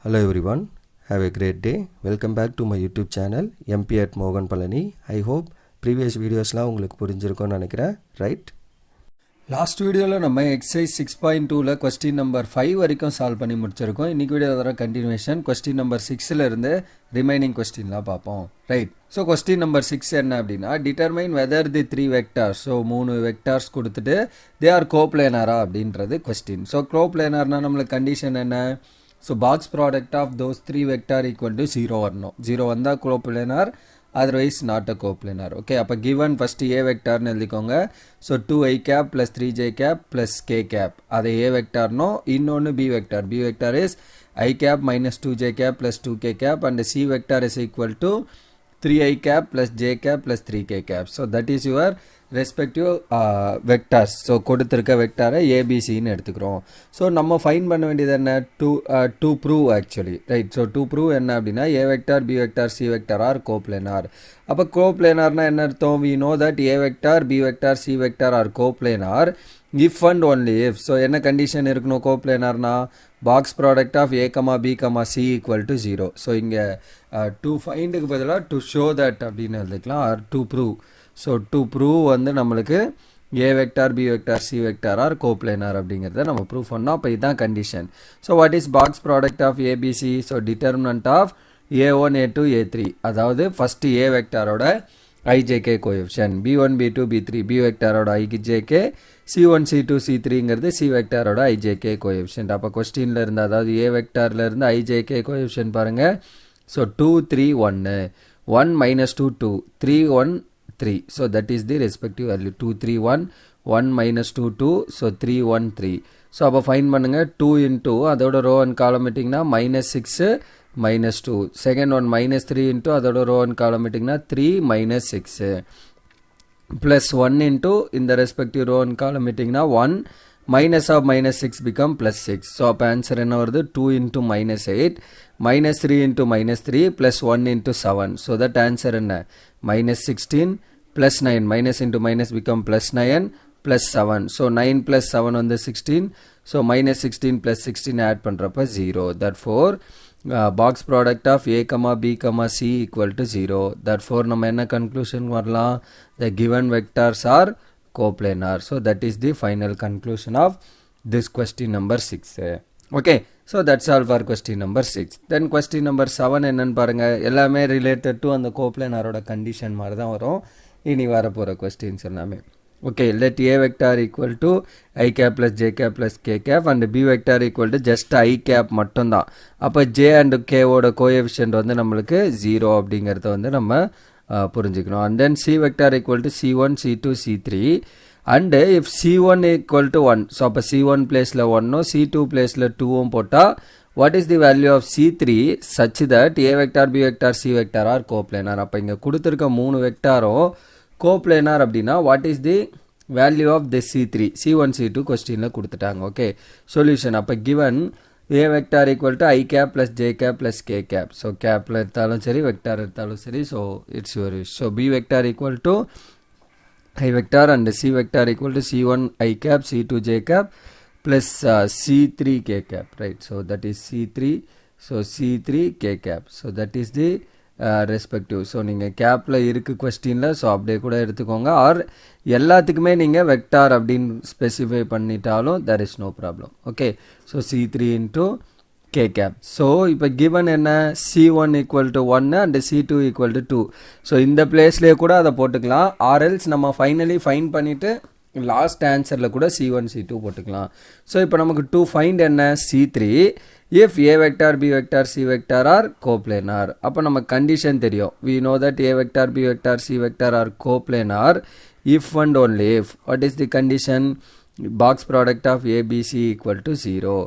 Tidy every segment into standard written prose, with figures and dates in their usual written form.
Hello everyone, have a great day. Welcome back to my YouTube channel MP at Mogan Palani. I hope previous videosலாம் உங்களுக்கு புரிஞ்சிருக்கும்னு நினைக்கிறேன், right? Last வீடியோவில் நம்ம exercise 6.2ல் question number 5 வரைக்கும் solve பண்ணி முடிச்சிருக்கோம். இன்றைக்கி வீடியோ வர கண்டினியூஷன் கொஸ்டின் நம்பர் 6ல் இருந்து ரிமைனிங் கொஸ்டின்லாம் பார்ப்போம், ரைட்? ஸோ கொஸ்டின் நம்பர் 6 என்ன அப்படின்னா, determine whether the 3 vectors, so 3 vectors கொடுத்துட்டு தே ஆர் கோப்ளேனரா அப்படின்றது கொஸ்டின். ஸோ கோப்ளேனர்னா நம்மளுக்கு கண்டிஷன் என்ன? So box product of those 3 vector equal to 0 வரணும். 0 வந்தால் coplanar, otherwise not a coplanar. Okay, அப்போ கிவன் ஃபஸ்ட்டு ஏ வெக்டார்னு எழுதிக்கோங்க. So 2i cap plus 3j cap plus k cap, அதை A வெக்டார்னோ. இன்னொன்று B vector. B vector is i cap minus 2j cap plus 2k cap and C vector is equal to 3i cap plus j cap plus 3k cap. So that is your respective vectors. So கொடுத்துருக்க வெக்டாரை ஏபிசின்னு எடுத்துக்கிறோம். So நம்ம fine பண்ண வேண்டியது என்ன? To prove actually, right? So to prove என்ன அப்படின்னா, A vector B vector C vector are coplanar. அப்போ கோப்ளேனார்னா என்ன அர்த்தம்? We know that A vector B vector C vector are coplanar if and only if. So என்ன condition இருக்கணும் கோப்ளேனார்னா? Box product of A comma B comma C equal to 0. So இங்கே to ஃபைண்டுக்கு பதிலாக டு ஷோ தட் அப்படின்னு எழுதிக்கலாம், or to prove. So to prove வந்து நம்மளுக்கு A vector B vector C vector are coplanar அப்படிங்கிறத நம்ம ப்ரூவ் பண்ணோம். அப்போ இதுதான் கண்டிஷன். So what is box product of A B C? So determinant of A1 A2 A3, அதாவது ஃபஸ்ட்டு ஏ வெக்டாரோட i j k coefficient, B1 B2 B3 B வெக்டாரோட ஐஜேகே, C1 C2 C3ங்கிறது சி வெக்டாரோட ஐஜேகே கோஎஃபிஷியன்ட். அப்போ கொஸ்டினில் இருந்து, அதாவது ஏ வெக்டாரில் இருந்து ஐஜேகே கோஎஃபிஷியன்ட் பாருங்கள். So 2 3 1 1 minus 2 2 3 1 3. So that is the respective value. 2 3 1 1 minus 2 2. So 3 1 3. So அப்போ ஃபைன் பண்ணுங்க. 2 into அதோட ரோ அண்ட் காலம் இட்டிங்கன்னா minus 6 minus 2. Second one minus 3 into அதோட ரோ அண்ட் காலம் இட்டிங்கன்னா 3 minus 6 plus 1 into இந்த ரெஸ்பெக்டிவ் ரோ அண்ட் காலம் இட்டிங்கன்னா 1 minus of minus 6 become plus 6. So அப்போ answer என்ன வருது? 2 into minus 8 minus 3 into minus 3 plus 1 into 7. So that answer என்ன? minus 16 plus 9. Minus into minus become plus 9 plus 7. So 9 plus 7 வந்து 16. So minus 16 plus 16 add பண்ணுறப்ப 0. Therefore box product of a comma b comma c equal to 0. Therefore நம்ம என்ன conclusion வரலாம்? The given vectors are coplanar. So that is the final conclusion of this question number 6. Okay, so that's all for question number 6. Then question number 7 என்னன்னு பாருங்க. எல்லாமே related to அந்த கோப்ளேனாரோட condition மாதிரி தான் வரும் இனி வரப்போகிற கொஸ்டின்ஸ் எல்லாமே. Okay, let a vector equal to i cap plus j cap plus k cap and b vector equal to just i cap மட்டும்தான். அப்போ j and k ஓட கோஎஃபிஷியன்ட் வந்து நம்மளுக்கு 0 அப்படிங்கிறத வந்து நம்ம புரிஞ்சுக்கணும். And then c vector equal to c1 c2 c3 and if c1 equal to 1, so அப்போ c1 பிளேஸில் 1 c2 பிளேஸில் 2 போட்டால் what is the value of c3 such that a vector b vector c vector are coplanar. அப்போ இங்கே கொடுத்துருக்க 3 வெக்டாரும் கோப்ளேனார் அப்படின்னா what is the value of the c3? c1 c2 கொஸ்டினில் கொடுத்துட்டாங்க. Okay, solution. அப்போ given a vector equal to i cap plus j cap plus k cap. So கேப்பில் எடுத்தாலும் சரி வெக்டார் எடுத்தாலும் சரி. So it's your wish. So b vector equal to i vector and c vector equal to c1 i cap c2 j cap plus c3 k cap, right? So that is c3, so c3 k cap. So that is the respective. So நீங்கள் கேப்பில் இருக்குது கொஸ்டினில், so அப்படியே கூட எடுத்துக்கோங்க. R எல்லாத்துக்குமே நீங்கள் vector அப்படின்னு ஸ்பெசிஃபை பண்ணிட்டாலும் there is no problem. Okay, so c3 into k cap. ஸோ இப்போ கிவன் என்ன? c1 equal to 1 and c2 equal to 2. So இந்த பிளேஸ்லேயே கூட அதை போட்டுக்கலாம். ஆர்எல்ஸ் நம்ம ஃபைனலி ஃபைன் பண்ணிவிட்டு லாஸ்ட் ஆன்சரில் கூட c1 c2 போட்டுக்கலாம். ஸோ இப்போ நமக்கு டு ஃபைண்ட் என்ன? c3 if A vector B vector C vector are coplanar. அப்போ நமக்கு கண்டிஷன் தெரியும். We know that A vector B vector C vector are coplanar if and only if. What is the condition? Box product of ABC equal to 0.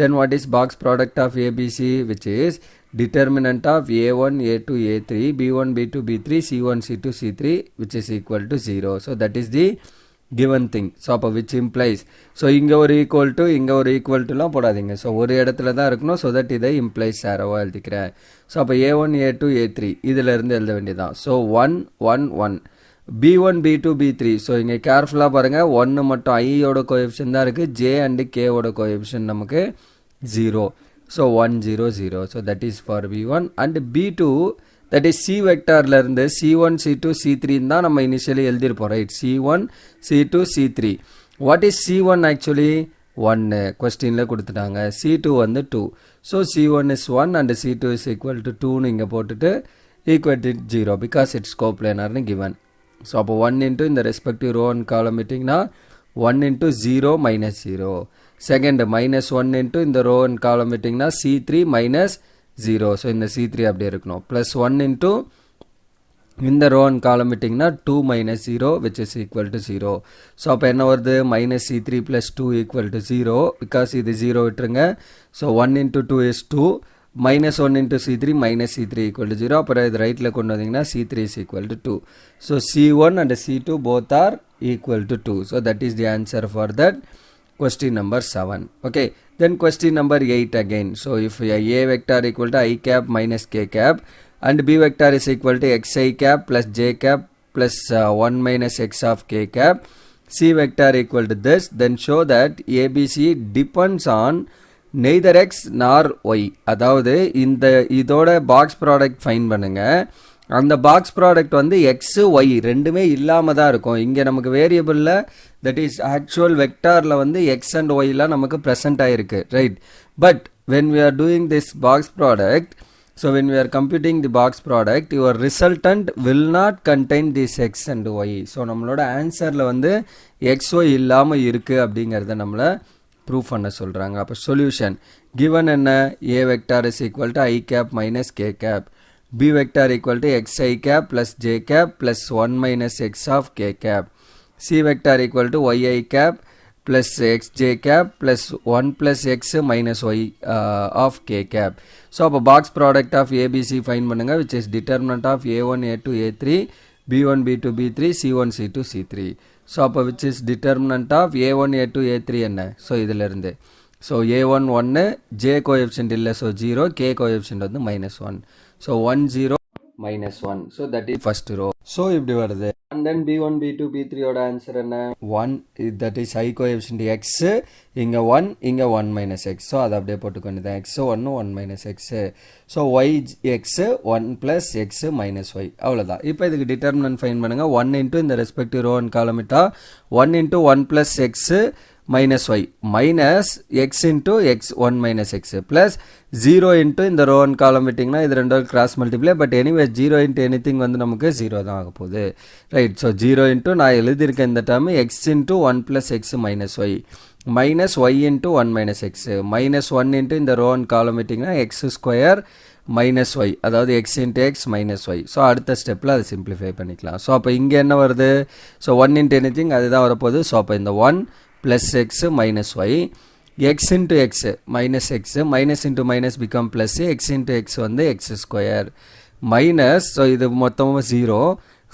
Then what is box product of ABC which is determinant of a1 a2 a3 b1 b2 b3 c1 c2 c3 which is equal to 0. So that is the given thing. So அப்போ which implies, so இங்கே ஒரு equal to இங்கே ஒரு equal டுலாம் போடாதீங்க. So ஒரு இடத்துல தான் இருக்கணும். ஸோ தட் இதை இம்ப்ளைஸ் ஆரோவாக எழுதிக்கிறேன். ஸோ அப்போ a1 a2 a3 இதில் இருந்து எழுத வேண்டியதான். So 1 1 1 b1 b2 b3. So இங்கே கேர்ஃபுல்லாக பாருங்கள், 1 மட்டும் ஐயோட கோஎஃபிஷியன் தான் இருக்குது, j அண்டு k ஓட கோஎஃபிஷியன் நமக்கு 0. So 1 0 0. So that is for V1 and B2 that is C vector ல C1 C2 C3 தான் நம்ம initially எழுதிருப்போம் right C1 C2 C3. What is C1 actually? 1 questionல கொடுத்துட்டாங்க. C2 வந்து 2. So C1 is 1 and C2 is equal to 2 னு இங்க போட்டுட்டு equal to 0 because it's coplanar னு given. So அப்போ 1 into in the respective row and column இட்டிங்கன்னா 1 into 0 minus 0. Second minus 1 into in the row and column இட்டிங்கன்னா C3 minus 0. So இந்த C3 அப்படியே இருக்கணும். Plus 1 into in the row and column இட்டிங்கன்னா 2 minus 0 which is equal to 0. So அப்போ என்ன வருது minus C3 plus 2 equal to 0 because இது 0 விட்டுருங்க. So 1 into 2 is 2. Minus 1 into C3 minus C3 equal to 0. அப்புறம் இது ரைட்டில் கொண்டு வந்தீங்கன்னா C3 is equal to 2. So C1 and C2 both are equal to 2. So that is the answer for that question number 7. Okay. Then question number 8 again. So if A vector equal to I cap minus K cap and B vector is equal to Xi cap plus J cap plus 1 minus X of K cap. C vector equal to this. Then show that ABC depends on neither x nor y. அதாவது இந்த இதோட box product fine பண்ணுங்க. அந்த box product வந்து x y ரெண்டுமே இல்லாமல் தான் இருக்கும். இங்கே நமக்கு வேரியபிளில் தட் இஸ் ஆக்சுவல் வெக்டாரில் வந்து எக்ஸ் அண்ட் ஒய்லாம் நமக்கு ப்ரெசென்ட் ஆகிருக்கு right. But when we are doing this box product so when we are computing the box product your resultant will not contain this x and y. So நம்மளோட ஆன்சரில் வந்து x Y இல்லாமல் இருக்குது அப்படிங்கிறத நம்மளை ப்ரூஃப் பண்ண சொல்கிறாங்க. அப்போ சொல்யூஷன் கிவன் என்ன A vector is equal to I cap minus K cap. B vector equal to Xi cap plus J cap plus 1 minus X of K cap. C vector equal to Yi cap plus Xj cap plus 1 plus X minus Y of K cap. So அப்போ box product of ABC fine பண்ணுங்க which is determinant of A1 A2 A3 B1 B2 B3 C1 C2 C3. So அப்போ which is determinant of A1 A2 A3 என்ன so இதில் இருந்து so A1 1 J coefficient இல்லை so 0 K coefficient வந்து -1. So 1 0 -1. So that is first row. So இப்படி வருது. And then B1 B2 B3 ஓட answer என்ன 1 that is I coefficient X இங்கே 1 இங்கே 1 minus X. ஸோ அதை அப்படியே போட்டுக்கொண்டு தான் X 1 1 minus X. So Y X 1 plus X minus Y அவ்வளோதான். இப்போ இதுக்கு டிட்டர்மினன்ட் ஃபைன் பண்ணுங்க 1 into இந்த ரெஸ்பெக்டிவ் ரோ அண்ட் காலம் இட்டா 1 into 1 plus X minus y minus x into x 1 minus x plus 0 into இந்த row and column விட்டிங்கன்னா இது ரெண்டும் cross multiply but anyway 0 into anything வந்து நமக்கு 0 தான் ஆக போகுது right. So 0 into நான் எழுதியிருக்கேன் இந்த term x into 1 plus x minus y minus y into 1 minus x minus 1 into இந்த row and column விட்டிங்கன்னா x square minus y அதாவது x into x minus y. So அடுத்த ஸ்டெப்பில் அதை சிம்பிளிஃபை பண்ணிக்கலாம். ஸோ அப்போ இங்கே என்ன வருது ஸோ 1 into anything அதுதான் வரப்போகுது. ஸோ அப்போ இந்த 1 plus x minus y x into x minus x minus into minus become plus x into x வந்து x square minus ஸோ இது மொத்தமாக 0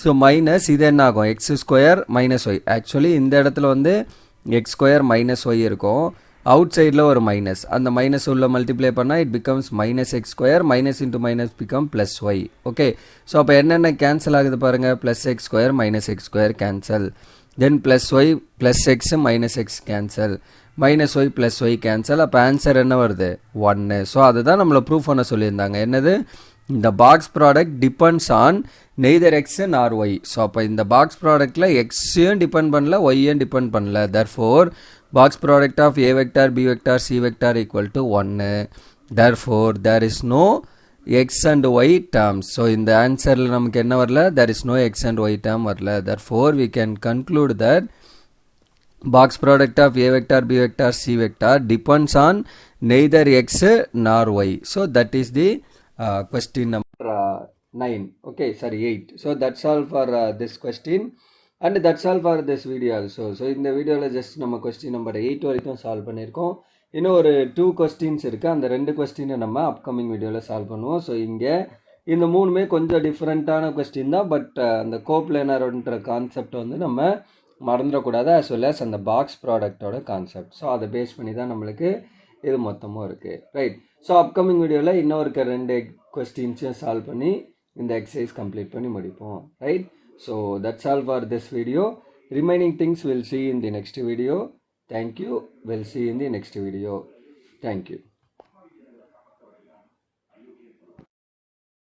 ஸோ மைனஸ் இது என்ன ஆகும் x square minus y actually இந்த இடத்துல வந்து x square minus y இருக்கும் அவுட் சைடில் ஒரு மைனஸ் அந்த மைனஸ் உள்ள மல்டிப்ளை பண்ணால் it becomes minus x square minus into minus become plus y. Okay so அப்போ என்னென்ன கேன்சல் ஆகுது பாருங்கள் plus x square minus x square cancel then plus y plus x minus x cancel minus y plus y cancel அப்போ answer என்ன வருது 1. So அதுதான் நம்மளை proof பண்ண சொல்லியிருந்தாங்க என்னது இந்த box product depends on neither x nor y. So அப்போ இந்த பாக்ஸ் ப்ராடக்டில் எக்ஸையும் டிபெண்ட் பண்ணல ஒய்யும் டிபெண்ட் பண்ணல therefore box product of A vector B vector C vector equal to 1. therefore there is no x and y terms. So in the answer நமக்கு என்ன வரல there is no x and y term வரல. therefore we can conclude that box product of A vector B vector C vector depends on neither x nor y. So that is the question number 9. Okay sorry 8. So that's all for this question and that's all for this video also. So இந்த வீடியோவில் just நம்ம question number 8 வரைக்கும் solve பண்ணியிருக்கோம். இன்னும் ஒரு 2 questions இருக்குது அந்த 2 கொஸ்டினை நம்ம அப்கமிங் வீடியோவில் சால்வ் பண்ணுவோம். ஸோ இங்கே இந்த 3மே கொஞ்சம் டிஃப்ரெண்ட்டான கொஸ்டின் தான் பட் அந்த கோப்ளேனர்ன்ற கான்செப்ட் வந்து நம்ம மறந்துடக்கூடாது as well as அந்த பாக்ஸ் ப்ராடக்டோட கான்செப்ட். ஸோ அதை பேஸ் பண்ணி தான் நம்மளுக்கு இது மொத்தமும் இருக்குது ரைட். ஸோ அப்கமிங் வீடியோவில் இன்னும் இருக்க 2 கொஸ்டின்ஸையும் சால்வ் பண்ணி இந்த எக்ஸசைஸ் கம்ப்ளீட் பண்ணி முடிப்போம் right. So that's all for this video. Remaining things will see in the next video. Thank you. We'll see you in the next video. Thank you.